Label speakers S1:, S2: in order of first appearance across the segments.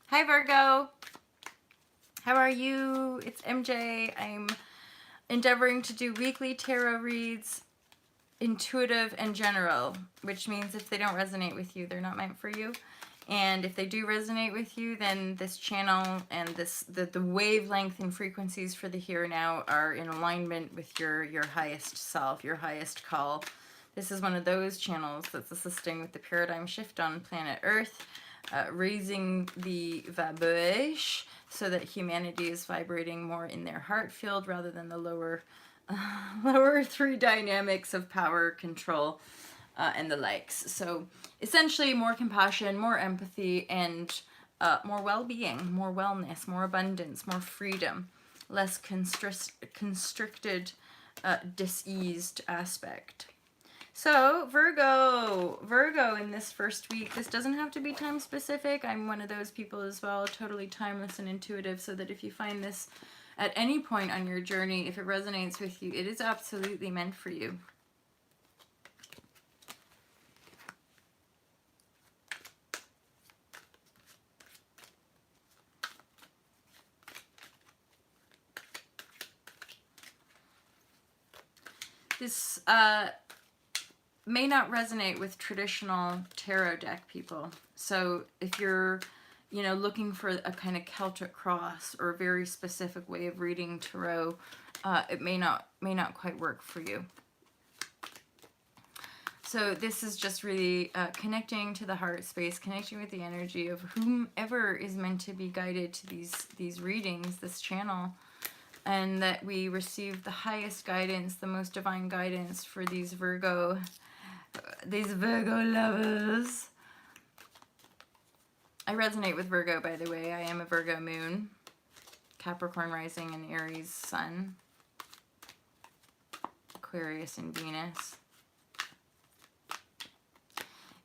S1: Hi Virgo, how are you? It's MJ. I'm endeavoring to do weekly tarot reads, intuitive and general, which means if they don't resonate with you, they're not meant for you. And if they do resonate with you, then this channel and the wavelength and frequencies for the here and now are in alignment with your highest self, your highest call. This is one of those channels that's assisting with the paradigm shift on planet Earth, raising the vibrashe so that humanity is vibrating more in their heart field rather than the lower three dynamics of power, control, and the likes. So essentially more compassion, more empathy, and more well-being, more wellness, more abundance, more freedom, less constricted, diseased aspect. So Virgo in this first week, this doesn't have to be time specific. I'm one of those people as well, totally timeless and intuitive, so that if you find this at any point on your journey, if it resonates with you, it is absolutely meant for you. This may not resonate with traditional tarot deck people. So if you're, looking for a kind of Celtic cross or a very specific way of reading tarot, it may not quite work for you. So this is just really connecting to the heart space, connecting with the energy of whomever is meant to be guided to these readings, this channel, and that we receive the highest guidance, the most divine guidance for these Virgo lovers. I resonate with Virgo, by the way. I am a Virgo moon, Capricorn rising, and Aries sun, Aquarius and Venus.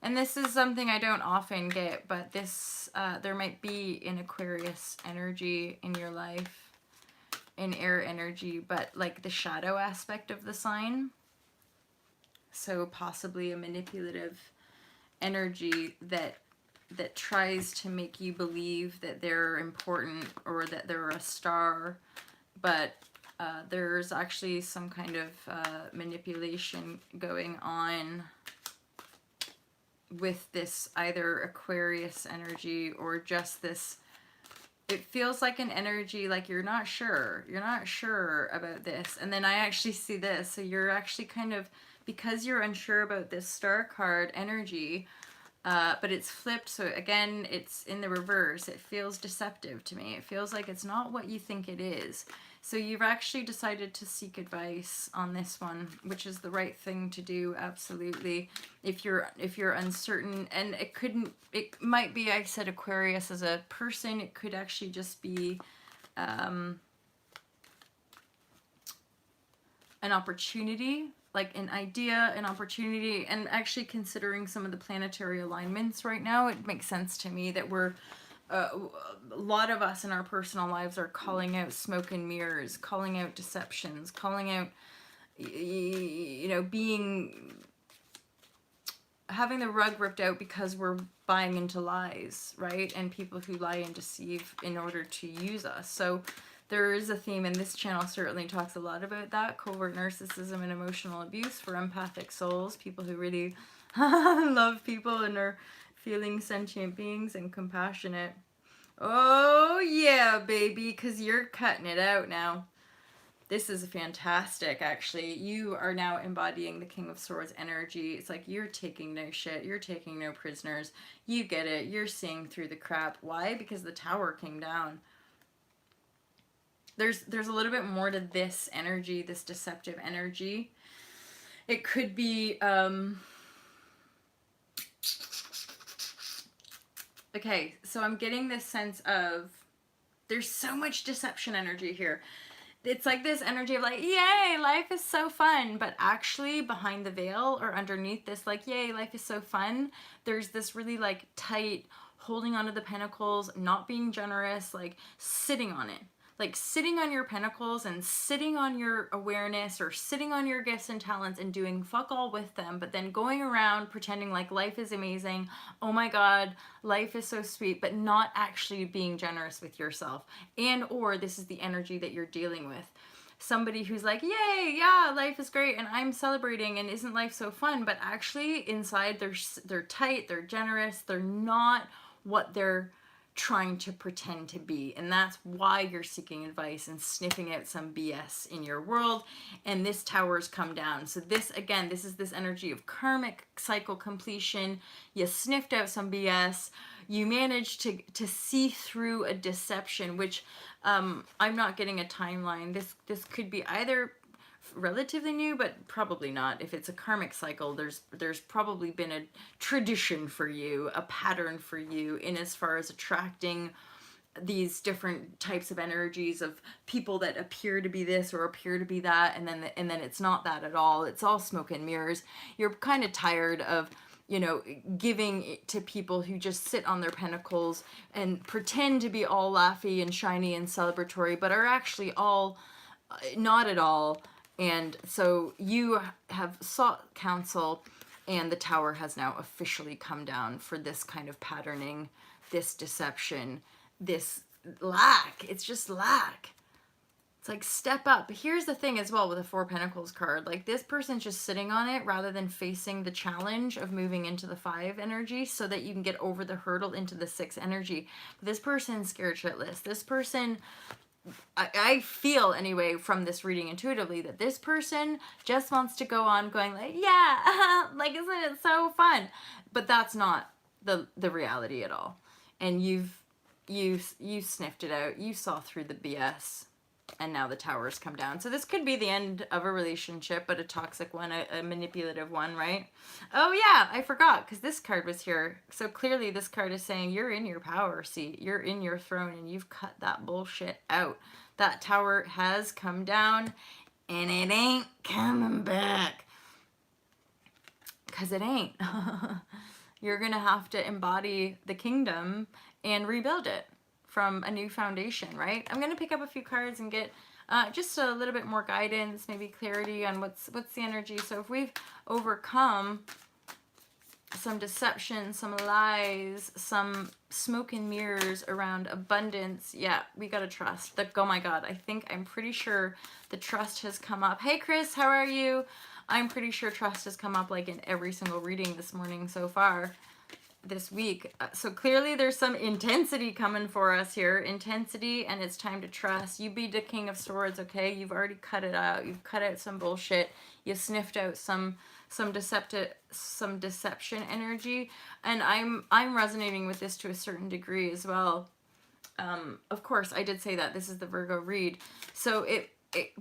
S1: And this is something I don't often get, but this there might be an Aquarius energy in your life, an air energy, but like the shadow aspect of the sign. So possibly a manipulative energy that tries to make you believe that they're important or that they're a star, but there's actually some kind of manipulation going on with this either Aquarius energy or just this. It feels like an energy like you're not sure about this, and then I actually see this, so you're actually kind of, because you're unsure about this star card energy, but it's flipped, so again it's in the reverse. It feels deceptive to me. It feels like it's not what you think it is. So you've actually decided to seek advice on this one, which is the right thing to do, absolutely. If you're uncertain, and it might be, I said Aquarius as a person, it could actually just be an opportunity, like an idea, an opportunity. And actually considering some of the planetary alignments right now, it makes sense to me that we're a lot of us in our personal lives are calling out smoke and mirrors, calling out deceptions, calling out, having the rug ripped out because we're buying into lies, right? And people who lie and deceive in order to use us. So there is a theme, and this channel certainly talks a lot about that: covert narcissism and emotional abuse for empathic souls, people who really love people and are feeling sentient beings and compassionate. Oh yeah, baby, because you're cutting it out now. This is fantastic, actually. You are now embodying the King of Swords energy. It's like you're taking no shit. You're taking no prisoners. You get it. You're seeing through the crap. Why? Because the tower came down. There's a little bit more to this energy, this deceptive energy. It could be... Okay, so I'm getting this sense of there's so much deception energy here. It's like this energy of like, yay, life is so fun. But actually behind the veil or underneath this, like, yay, life is so fun, there's this really like tight holding onto the pentacles, not being generous, like sitting on it. like sitting on your pentacles and sitting on your awareness or sitting on your gifts and talents and doing fuck all with them, but then going around pretending like life is amazing. Oh my God, life is so sweet, but not actually being generous with yourself. And or this is the energy that you're dealing with. Somebody who's like, yay, yeah, life is great and I'm celebrating and isn't life so fun, but actually inside they're tight, they're generous, they're not what they're trying to pretend to be. And that's why you're seeking advice and sniffing out some BS in your world. And this tower's come down. So this, again, this is this energy of karmic cycle completion. You sniffed out some BS. You managed to see through a deception, which I'm not getting a timeline. This could be either relatively new, but probably not. If it's a karmic cycle, there's probably been a tradition for you, a pattern for you in as far as attracting these different types of energies of people that appear to be this or appear to be that, and then it's not that at all. It's all smoke and mirrors. You're kind of tired of, you know, giving to people who just sit on their pentacles and pretend to be all laughy and shiny and celebratory, but are actually all not at all. And so you have sought counsel, and the tower has now officially come down for this kind of patterning, this deception, this lack. It's just lack. It's like, step up. But here's the thing as well with the Four Pentacles card. Like, this person's just sitting on it rather than facing the challenge of moving into the 5 energy so that you can get over the hurdle into the 6 energy. But this person's scared shitless. This person, I feel anyway from this reading intuitively that this person just wants to go on going like, yeah, like, isn't it so fun? But that's not the reality at all. And you sniffed it out. You saw through the BS. And now the tower's come down. So this could be the end of a relationship, but a toxic one, a manipulative one, right? Oh yeah, I forgot, because this card was here. So clearly this card is saying you're in your power seat. You're in your throne, and you've cut that bullshit out. That tower has come down, and it ain't coming back. Because it ain't. You're going to have to embody the kingdom and rebuild it from a new foundation, right? I'm going to pick up a few cards and get just a little bit more guidance, maybe clarity on what's the energy. So if we've overcome some deception, some lies, some smoke and mirrors around abundance, yeah, we got to trust. Oh my God, I'm pretty sure the trust has come up. Hey Chris, how are you? I'm pretty sure trust has come up like in every single reading this morning so far. This week. So clearly there's some intensity coming for us here. Intensity, and it's time to trust. You be the King of Swords, okay? You've already cut it out. You've cut out some bullshit. You sniffed out some deception energy. And I'm resonating with this to a certain degree as well. Of course, I did say that. This is the Virgo read. So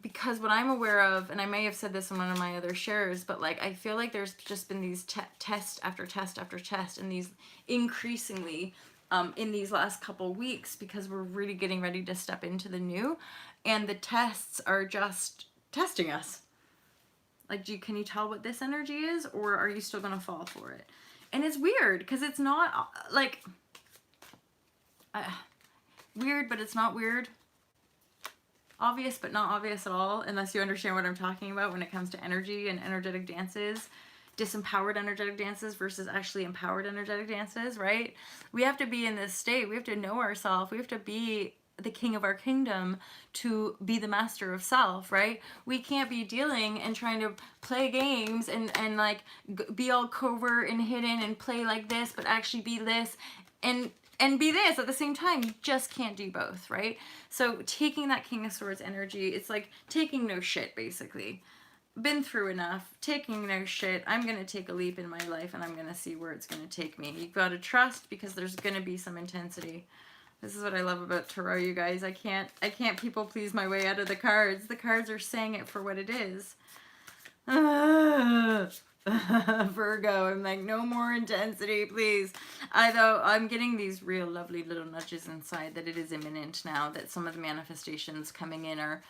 S1: because what I'm aware of, and I may have said this in one of my other shares, but like I feel like there's just been these test after test after test, and these increasingly in these last couple weeks, because we're really getting ready to step into the new, and the tests are just testing us. Like, can you tell what this energy is, or are you still gonna fall for it? And it's weird because it's not like weird, but it's not weird. Obvious, but not obvious at all, unless you understand what I'm talking about when it comes to energy and energetic dances, disempowered energetic dances versus actually empowered energetic dances, right? We have to be in this state. We have to know ourselves. We have to be the king of our kingdom to be the master of self, right? We can't be dealing and trying to play games and like be all covert and hidden and play like this, but actually be this and be this at the same time. You just can't do both, right? So taking that King of Swords energy, it's like taking no shit, basically. Been through enough, taking no shit. I'm going to take a leap in my life, and I'm going to see where it's going to take me. You've got to trust, because there's going to be some intensity. This is what I love about tarot, you guys. I can't people please my way out of the cards. The cards are saying it for what it is. Virgo, I'm like, no more intensity, please. I'm getting these real lovely little nudges inside that it is imminent now, that some of the manifestations coming in are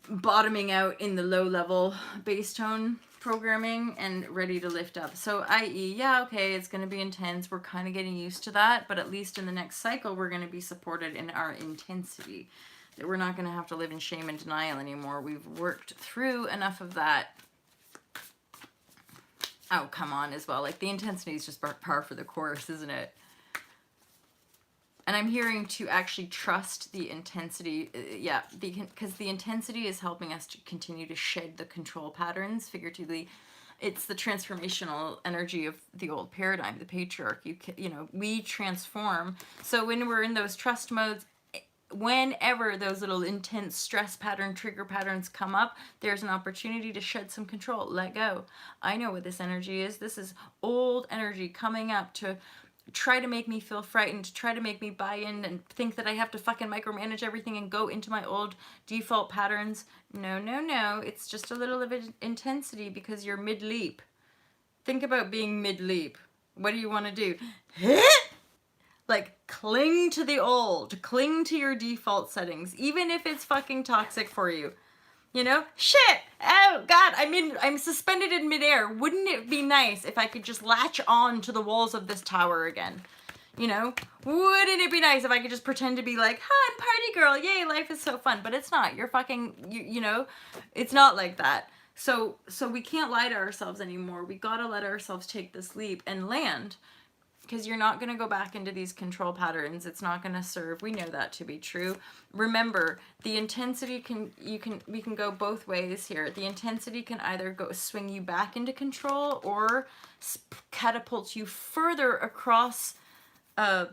S1: bottoming out in the low level bass tone programming and ready to lift up. So i.e., yeah, okay, it's going to be intense. We're kind of getting used to that, but at least in the next cycle, we're going to be supported in our intensity. That we're not going to have to live in shame and denial anymore. We've worked through enough of that. Oh, come on as well. Like, the intensity is just par for the course, isn't it? And I'm hearing to actually trust the intensity, yeah, because the intensity is helping us to continue to shed the control patterns, figuratively. It's the transformational energy of the old paradigm, the patriarchy. You know, we transform. So when we're in those trust modes, whenever those little intense stress pattern, trigger patterns come up, there's an opportunity to shed some control, let go. I know what this energy is. This is old energy coming up to try to make me feel frightened, to try to make me buy in and think that I have to fucking micromanage everything and go into my old default patterns. No, no, no. It's just a little of intensity because you're mid-leap. Think about being mid-leap. What do you want to do? Like, cling to the old. Cling to your default settings, even if it's fucking toxic for you. You know? Shit! Oh, God, I'm suspended in midair. Wouldn't it be nice if I could just latch on to the walls of this tower again? You know? Wouldn't it be nice if I could just pretend to be like, hi, I'm party girl, yay, life is so fun. But it's not. You're fucking, you know? It's not like that. So we can't lie to ourselves anymore. We gotta let ourselves take this leap and land. Because you're not going to go back into these control patterns. It's not going to serve. We know that to be true. Remember, the intensity we can go both ways here. The intensity can either swing you back into control or catapult you further across I'm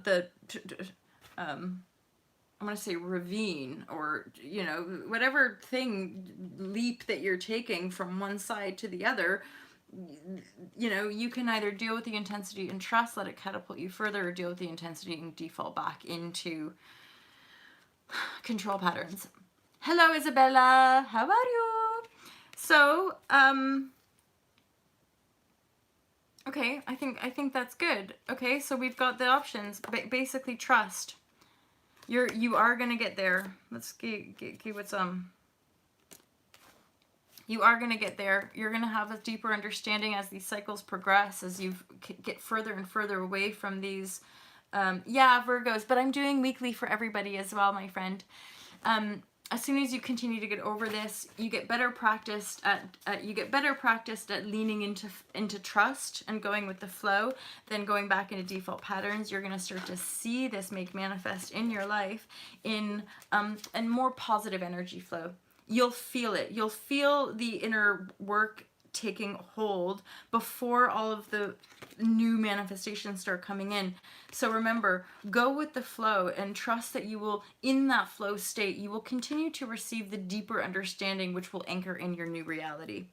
S1: going to say ravine, or, you know, whatever leap that you're taking from one side to the other. You know, you can either deal with the intensity and trust, let it catapult you further, or deal with the intensity and default back into control patterns. Hello, Isabella. How are you? So, okay, I think that's good. Okay, so we've got the options. Basically, trust. You are gonna get there. Let's get what's You are going to get there. You're going to have a deeper understanding as these cycles progress, as you get further and further away from these, yeah, Virgos. But I'm doing weekly for everybody as well, my friend. As soon as you continue to get over this, you get better practiced at leaning into trust and going with the flow, then going back into default patterns. You're going to start to see this manifest in your life in more positive energy flow. You'll feel it. You'll feel the inner work taking hold before all of the new manifestations start coming in. So remember, go with the flow and trust that you will, in that flow state, you will continue to receive the deeper understanding which will anchor in your new reality.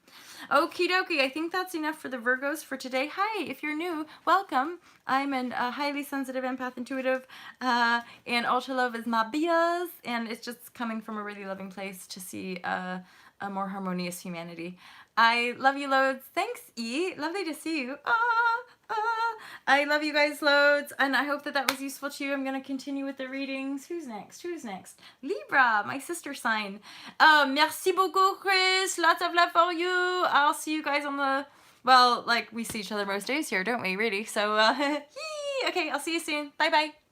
S1: Okie dokie, I think that's enough for the Virgos for today. Hi, if you're new, welcome. I'm a highly sensitive empath intuitive, and ultra love is my bias, and it's just coming from a really loving place to see a more harmonious humanity. I love you loads. Thanks, E. Lovely to see you. I love you guys loads, and I hope that was useful to you. I'm going to continue with the readings. Who's next? Who's next? Libra, my sister sign. Merci beaucoup, Chris. Lots of love for you. I'll see you guys on the... Well, like, we see each other most days here, don't we, really? So, okay, I'll see you soon. Bye-bye.